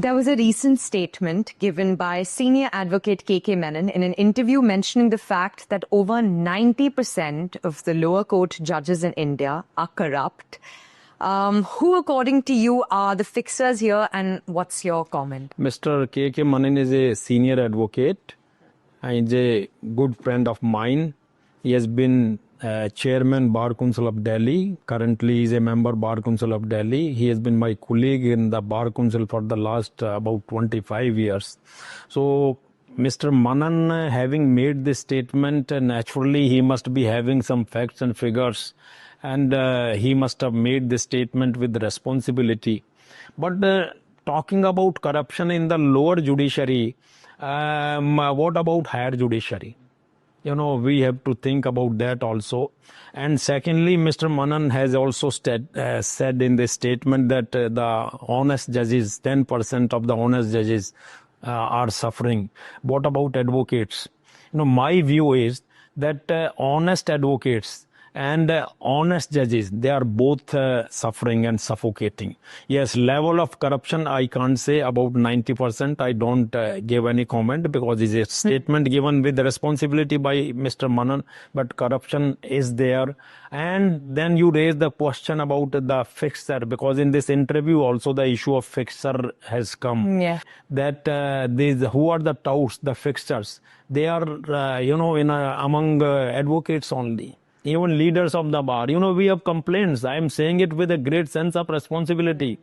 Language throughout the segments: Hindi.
There was a recent statement given by senior advocate KK Menon in an interview mentioning the fact that over 90% of the lower court judges in India are corrupt. Who, according to you, are the fixers here, and what's your comment? Mr. KK Menon is a senior advocate. He's a good friend of mine. He has been chairman Bar Council of Delhi. Currently, he is a member Bar Council of Delhi. He has been my colleague in the Bar Council for the last about 25 years. So, Mr. Menon, having made this statement, naturally he must be having some facts and figures, and he must have made this statement with responsibility. But talking about corruption in the lower judiciary, what about higher judiciary? We have to think about that also. And secondly, Mr. Menon has also said in this statement that the honest judges, 10% of the honest judges are suffering. What about advocates? My view is that honest advocates and honest judges, they are both suffering and suffocating. Yes, level of corruption, I can't say about 90%. I don't give any comment because it's a statement given with responsibility by Mr. Menon, but corruption is there. And then you raise the question about the fixer, because in this interview also the issue of fixer has come. Yeah. That who are the touts, the fixers? They are, among advocates only. Even leaders of the bar, we have complaints. I am saying it with a great sense of responsibility.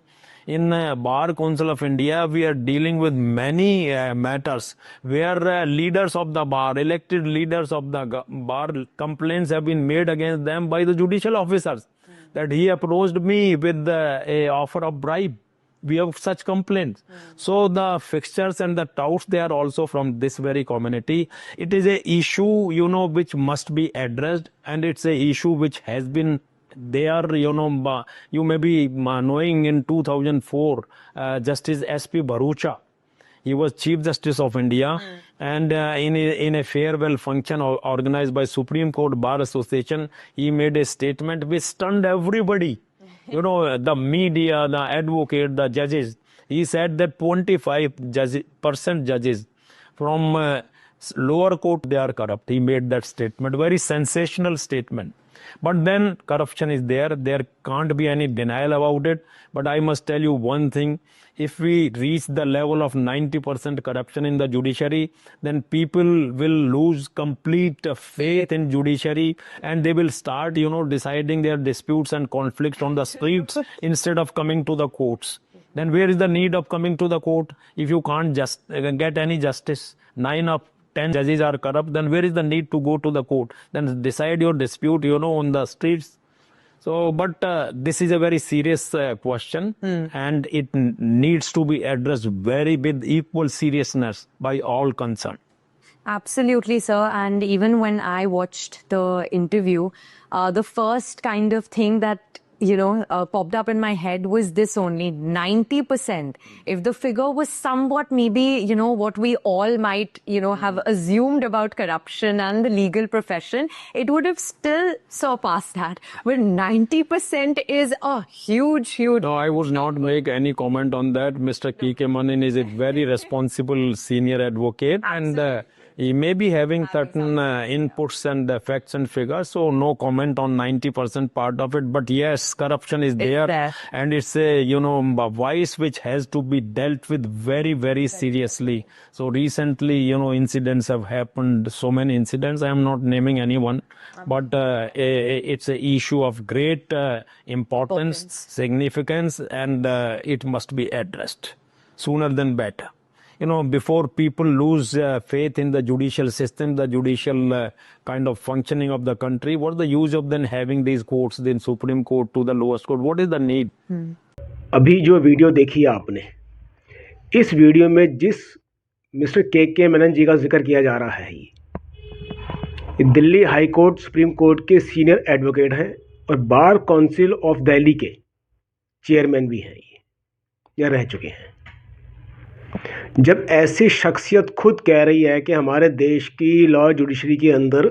In Bar Council of India, we are dealing with many matters where leaders of the bar, elected leaders of the bar, complaints have been made against them by the judicial officers that he approached me with a offer of bribe. We have such complaints. So the fixtures and the touts, they are also from this very community. It is a issue, which must be addressed, and it's a issue which has been there. You may be knowing in 2004, Justice S.P. Bharucha, he was Chief Justice of India, and in a farewell function organized by Supreme Court Bar Association, he made a statement which stunned everybody. The media, the advocate, the judges. He said that 25% judges from lower court, they are corrupt. He made that statement, very sensational statement. But then corruption is there. There can't be any denial about it. But I must tell you one thing. If we reach the level of 90% corruption in the judiciary, then people will lose complete faith in judiciary, and they will start, deciding their disputes and conflicts on the streets instead of coming to the courts. Then where is the need of coming to the court? If you can't just get any justice, 9 of 10 judges are corrupt, then where is the need to go to the court? Then decide your dispute, on the streets. So, but this is a very serious question, and it needs to be addressed with equal seriousness by all concerned. Absolutely, sir. And even when I watched the interview, the first kind of thing that popped up in my head was this only, 90%. If the figure was somewhat maybe, what we all might, have assumed about corruption and the legal profession, it would have still surpassed that. But 90% is a huge. No, I would not make any comment on that. Mr. KK Menon is a very responsible senior advocate, and he may be having certain inputs and facts and figures, so no comment on 90% part of it. But yes, corruption is there, and it's a vice which has to be dealt with very, very seriously. So recently, incidents have happened. So many incidents. I am not naming anyone, but it's an issue of great importance, significance, and it must be addressed sooner than better. Before people lose faith in the judicial system, the judicial kind of functioning of the country, what's the use of then having these courts, then Supreme Court to the lowest court? What is the need? अभी जो वीडियो देखी आपने, इस वीडियो में जिस मिस्टर के मेनन जी का जिक्र किया जा रहा है, ये Delhi high court, supreme court के सीनियर एडवोकेट हैं और बार काउंसिल ऑफ दिल्ली के चेयरमैन भी हैं, या रह चुके हैं। जब ऐसी शख्सियत खुद कह रही है कि हमारे देश की लॉ जुडिशरी के अंदर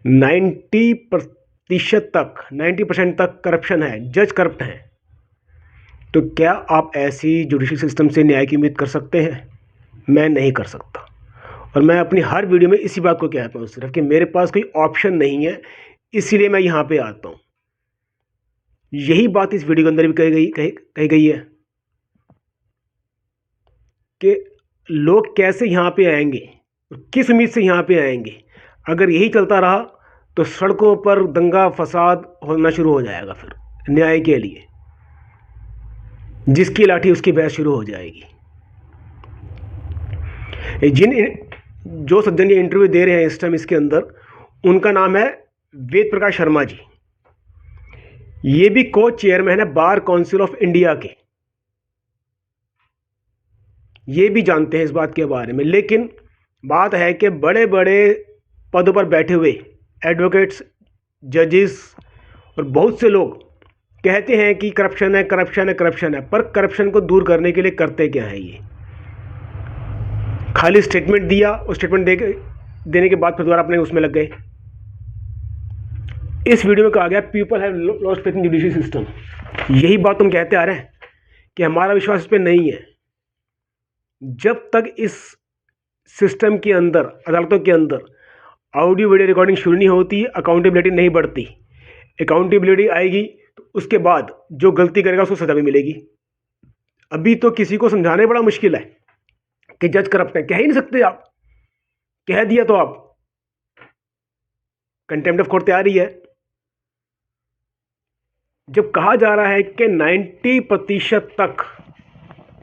90% तक करप्शन है, जज करप्ट हैं, तो क्या आप ऐसी जुडिशल सिस्टम से न्याय की उम्मीद कर सकते हैं? मैं नहीं कर सकता। और मैं अपनी हर वीडियो में इसी बात को कहता हूँ सिर्फ कि मेरे पास कोई ऑप्शन नहीं है, इसीलिए मैं यहाँ पे आता हूँ। यही बात इस वीडियो के अंदर भी कही गई है कि लोग कैसे यहाँ पे आएंगे, किस उम्मीद से यहाँ पे आएंगे। अगर यही चलता रहा तो सड़कों पर दंगा फसाद होना शुरू हो जाएगा फिर न्याय के लिए, जिसकी लाठी उसकी बहस शुरू हो जाएगी। जो सज्जन ये इंटरव्यू दे रहे हैं इस टाइम इसके अंदर, उनका नाम है वेद प्रकाश शर्मा जी। ये भी को चेयरमैन है बार काउंसिल ऑफ इंडिया के। ये भी जानते हैं इस बात के बारे में, लेकिन बात है कि बड़े बड़े पदों पर बैठे हुए एडवोकेट्स, जजेस और बहुत से लोग कहते हैं कि करप्शन है, करप्शन है, करप्शन है, पर करप्शन को दूर करने के लिए करते क्या है? ये खाली स्टेटमेंट दिया और स्टेटमेंट देने के बाद फिर दोबारा अपने उसमें लग गए। इस वीडियो में कहा गया people have lost faith in judicial system. यही बात हम कहते आ रहे हैं कि हमारा विश्वास इस पर नहीं है। जब तक इस सिस्टम के अंदर, अदालतों के अंदर ऑडियो वीडियो रिकॉर्डिंग शुरू नहीं होती, अकाउंटेबिलिटी नहीं बढ़ती। अकाउंटेबिलिटी आएगी तो उसके बाद जो गलती करेगा उसको सजा भी मिलेगी। अभी तो किसी को समझाने बड़ा मुश्किल है कि जज करप्ट है, कह ही नहीं सकते आप। कह दिया तो आप कंटेम्प्ट ऑफ कोर्ट तैयार ही है। जब कहा जा रहा है कि 90% तक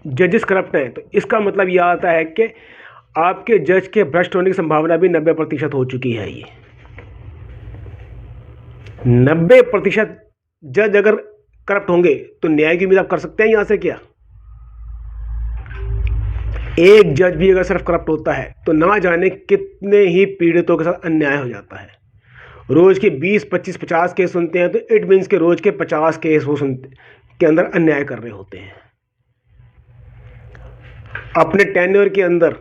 जजेस करप्ट हैं, तो इसका मतलब यह आता है कि आपके जज के भ्रष्ट होने की संभावना भी 90% हो चुकी है। ये 90% जज अगर करप्ट होंगे तो न्याय की उम्मीद आप कर सकते हैं यहां से? क्या एक जज भी अगर सिर्फ करप्ट होता है तो ना जाने कितने ही पीड़ितों के साथ अन्याय हो जाता है। रोज के 20, 25, 50 केस सुनते हैं, तो इट मीन्स के रोज के 50 केस वो सुनते के अंदर अन्याय कर रहे होते हैं। अपने टेन्योर के अंदर,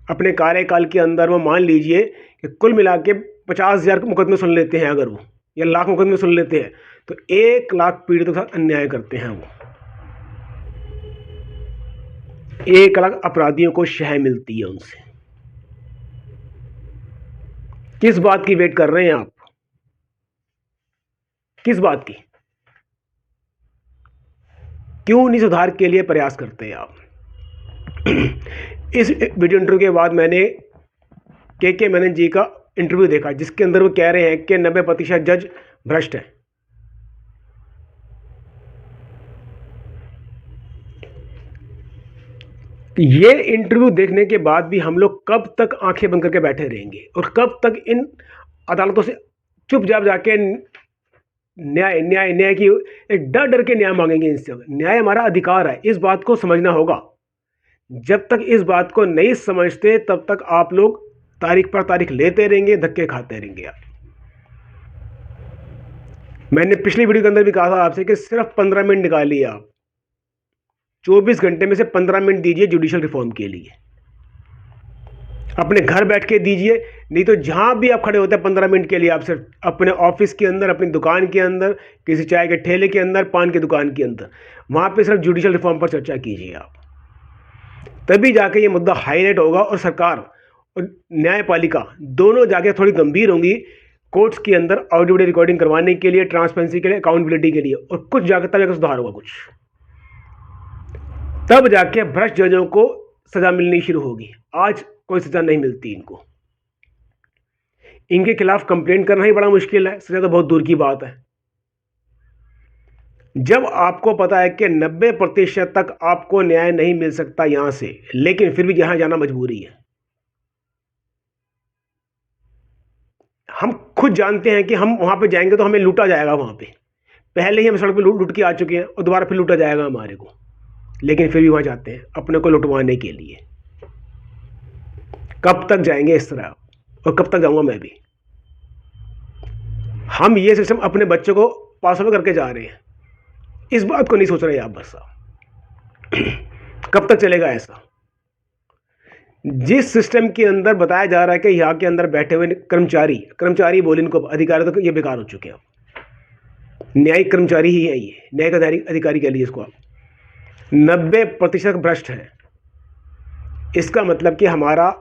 अपने कार्यकाल के अंदर वो मान लीजिए कि कुल मिला के 50,000 मुकदमे सुन लेते हैं अगर वो, या लाख मुकदमे सुन लेते हैं, तो 1 लाख पीड़ितों के साथ अन्याय करते हैं वो। 1 लाख अपराधियों को शह मिलती है उनसे। किस बात की वेट कर रहे हैं आप? किस बात की? क्यों नहीं सुधार के लिए प्रयास करते आप? इस वीडियो इंटरव्यू के बाद मैंने के मेनन जी का इंटरव्यू देखा, जिसके अंदर वो कह रहे हैं कि 90% जज भ्रष्ट है। ये इंटरव्यू देखने के बाद भी हम लोग कब तक आंखें बंद करके बैठे रहेंगे और कब तक इन अदालतों से चुपचाप जाके न्याय न्याय न्याय की एक डर डर के न्याय मांगेंगे इनसे? न्याय हमारा अधिकार है, इस बात को समझना होगा। जब तक इस बात को नहीं समझते तब तक आप लोग तारीख पर तारीख लेते रहेंगे, धक्के खाते रहेंगे आप। मैंने पिछली वीडियो के अंदर भी कहा था आपसे कि सिर्फ 15 मिनट निकालिए आप, 24 घंटे में से 15 मिनट दीजिए जुडिशल रिफॉर्म के लिए। अपने घर बैठ के दीजिए, नहीं तो जहां भी आप खड़े होते हैं 15 मिनट के लिए, आप सिर्फ अपने ऑफिस के अंदर, अपनी दुकान के अंदर, किसी चाय के ठेले के अंदर, पान की दुकान के अंदर, वहां पे सिर्फ जुडिशल रिफॉर्म पर चर्चा कीजिए आप। तभी जाके ये मुद्दा हाईलाइट होगा और सरकार और न्यायपालिका दोनों जाके थोड़ी गंभीर होंगी कोर्ट्स के अंदर ऑडियो वीडियो रिकॉर्डिंग करवाने के लिए, ट्रांसपेरेंसी के लिए, अकाउंटेबिलिटी के लिए, और कुछ जाकर तब जाकर सुधार होगा कुछ। तब जाके भ्रष्ट जजों को सजा मिलनी शुरू होगी। आज कोई सजा नहीं मिलती इनको। इनके खिलाफ कंप्लेंट करना ही बड़ा मुश्किल है, सजा तो बहुत दूर की बात है। जब आपको पता है कि 90% तक आपको न्याय नहीं मिल सकता यहां से, लेकिन फिर भी यहां जाना मजबूरी है। हम खुद जानते हैं कि हम वहां पे जाएंगे तो हमें लूटा जाएगा। वहां पे पहले ही हम सड़क पे लूट के आ चुके हैं और दोबारा फिर लूटा जाएगा हमारे को, लेकिन फिर भी वहां जाते हैं अपने को लुटवाने के लिए। कब तक जाएंगे इस तरह, और कब तक जाऊंगा मैं भी? हम ये सिस्टम अपने बच्चों को पास ओवर करके जा रहे हैं, इस बात को नहीं सोच रहे आप बस साहब। कब तक चलेगा ऐसा? जिस सिस्टम के अंदर बताया जा रहा है कि यहाँ के अंदर बैठे हुए कर्मचारी बोले, इनको अधिकारी, तो ये बेकार हो चुके हैं। न्यायिक कर्मचारी ही है ये, न्यायिक अधिकारी कह लीजिए इसको आप। 90% भ्रष्ट है। इसका मतलब कि हमारा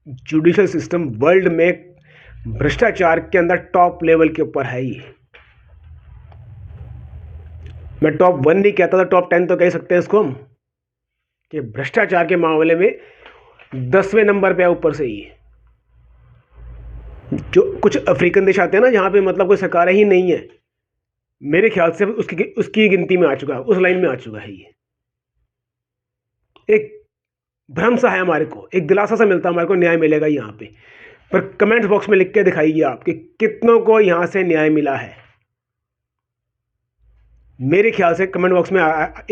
जुडिशल सिस्टम वर्ल्ड में भ्रष्टाचार के अंदर टॉप लेवल के ऊपर है ही। मैं टॉप 1 नहीं कहता था, टॉप 10 तो कह सकते हैं इसको हम, कि भ्रष्टाचार के मामले में 10वें नंबर पे है ऊपर से ही। जो कुछ अफ्रीकन देश आते हैं ना, जहाँ पे मतलब कोई सरकारें ही नहीं है, मेरे ख्याल से उसकी गिनती में आ चुका है, उस लाइन में आ चुका है ये। एक भ्रम सा है हमारे को, एक दिलासा सा मिलता है हमारे को, न्याय मिलेगा यहाँ पे। पर कमेंट बॉक्स में लिख के दिखाइए आप कि कितनों को यहाँ से न्याय मिला है। मेरे ख्याल से कमेंट बॉक्स में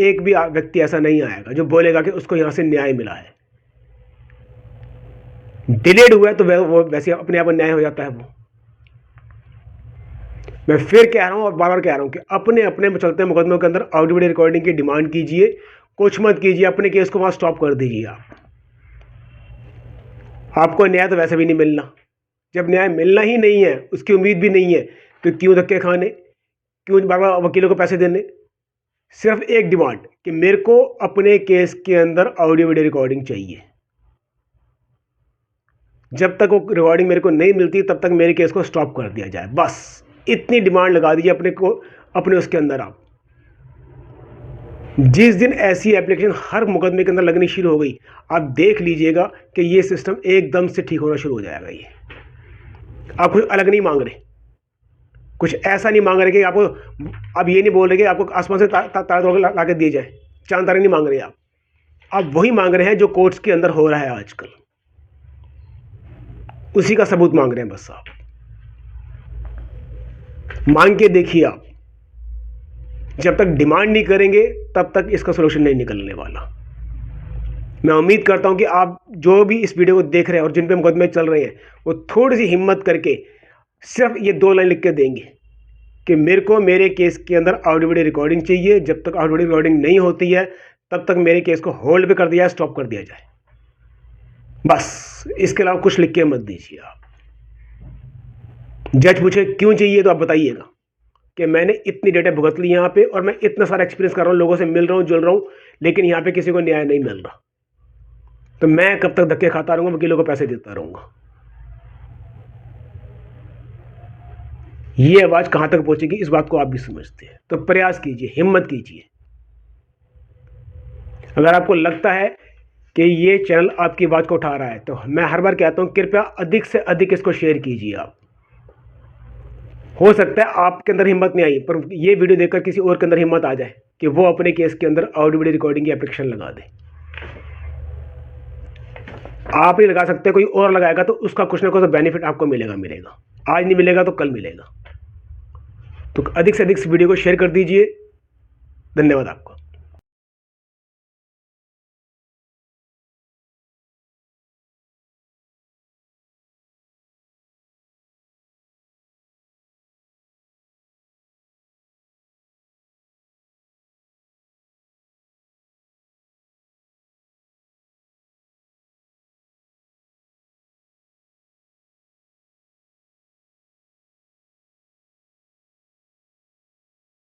एक भी व्यक्ति ऐसा नहीं आएगा जो बोलेगा कि उसको यहाँ से न्याय मिला है। डिलेड हुआ है तो वो वैसे अपने आप न्याय हो जाता है वो। मैं फिर कह रहा हूँ और बार बार कह रहा हूँ कि अपने अपने चलते मुकदमों के अंदर ऑडियो वीडियो रिकॉर्डिंग की डिमांड कीजिए, कुछ मत कीजिए, अपने केस को वहाँ स्टॉप कर दीजिए आपको न्याय तो वैसे भी नहीं मिलना। जब न्याय मिलना ही नहीं है, उसकी उम्मीद भी नहीं है, तो क्यों धक्के खाने, क्यों बार बार वकीलों को पैसे देने। सिर्फ एक डिमांड कि मेरे को अपने केस के अंदर ऑडियो वीडियो रिकॉर्डिंग चाहिए। जब तक वो रिकॉर्डिंग मेरे को नहीं मिलती तब तक मेरे केस को स्टॉप कर दिया जाए, बस इतनी डिमांड लगा दीजिए अपने उसके अंदर आप। जिस दिन ऐसी एप्लीकेशन हर मुकदमे के अंदर लगनी शुरू हो गई, आप देख लीजिएगा कि ये सिस्टम एकदम से ठीक होना शुरू हो जाएगा। ये आप कुछ अलग नहीं मांग रहे, कुछ ऐसा नहीं मांग रहे कि आपको, अब ये नहीं बोल रहे कि आपको आसमान से तारे तोड़ ला के दिए जाए, चांद तारे नहीं मांग रहे आप वही मांग रहे हैं जो कोर्ट्स के अंदर हो रहा है आजकल, उसी का सबूत मांग रहे हैं बस। आप मांग के देखिए आप, जब तक डिमांड नहीं करेंगे तब तक इसका सोल्यूशन नहीं निकलने वाला। मैं उम्मीद करता हूं कि आप जो भी इस वीडियो को देख रहे हैं और जिन पे मुकदमे चल रहे हैं, वो थोड़ी सी हिम्मत करके सिर्फ ये 2 लाइन लिख के देंगे कि मेरे को मेरे केस के अंदर ऑडियो वीडियो रिकॉर्डिंग चाहिए। जब तक ऑडियो वीडियो रिकॉर्डिंग नहीं होती है तब तक मेरे केस को होल्ड पे कर दिया जाए, स्टॉप कर दिया जाए, बस। इसके अलावा कुछ लिख के मत दीजिए आप। जज पूछे क्यों चाहिए तो आप बताइएगा कि मैंने इतनी डेटा भुगत ली यहाँ पे और मैं इतना सारा एक्सपीरियंस कर रहा हूँ, लोगों से मिल रहा हूँ, जुल रहा हूँ, लेकिन यहाँ पे किसी को न्याय नहीं मिल रहा, तो मैं कब तक धक्के खाता रहूँगा, वकीलों को पैसे देता रहूँगा। ये आवाज़ कहाँ तक पहुँचेगी इस बात को आप भी समझते हैं, तो प्रयास कीजिए, हिम्मत कीजिए। अगर आपको लगता है कि ये चैनल आपकी आवाज़ को उठा रहा है तो मैं हर बार कहता हूँ कृपया अधिक से अधिक इसको शेयर कीजिए आप। हो सकता है आपके अंदर हिम्मत नहीं आई, पर ये वीडियो देखकर किसी और के अंदर हिम्मत आ जाए कि वो अपने केस के अंदर ऑडियो वीडियो रिकॉर्डिंग की एप्लीकेशन लगा दे। आप नहीं लगा सकते, कोई और लगाएगा तो उसका कुछ ना कुछ बेनिफिट आपको मिलेगा। आज नहीं मिलेगा तो कल मिलेगा। तो अधिक से अधिक इस वीडियो को शेयर कर दीजिए। धन्यवाद आपको।